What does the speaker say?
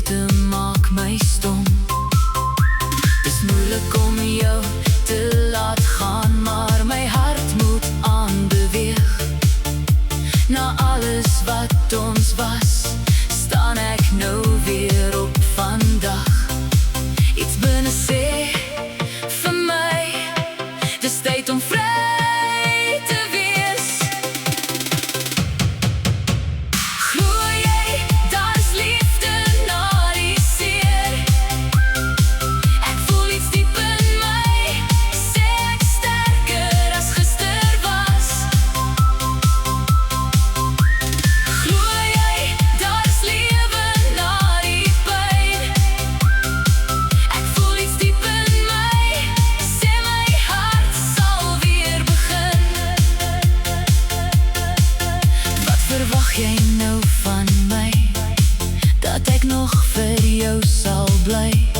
stilte maak my stom. Dis moeilik om jou te laat gaan, maar my hart moet aanbeweeg. Na alles wat ons was, staan ek nou weer op vandag. Iets binne sê vir my, dis tyd om vry te wees. Glo jy, daar is liefde na die seer? Ek voel iets diep in my, sê ek sterker as gister was. Glo jy, daar is lewe na die pyn? Ek voel iets diep in my, sê my hart sal weer begin. Wat verwag jy nou van my? Dat ek nog vir jou sal bly?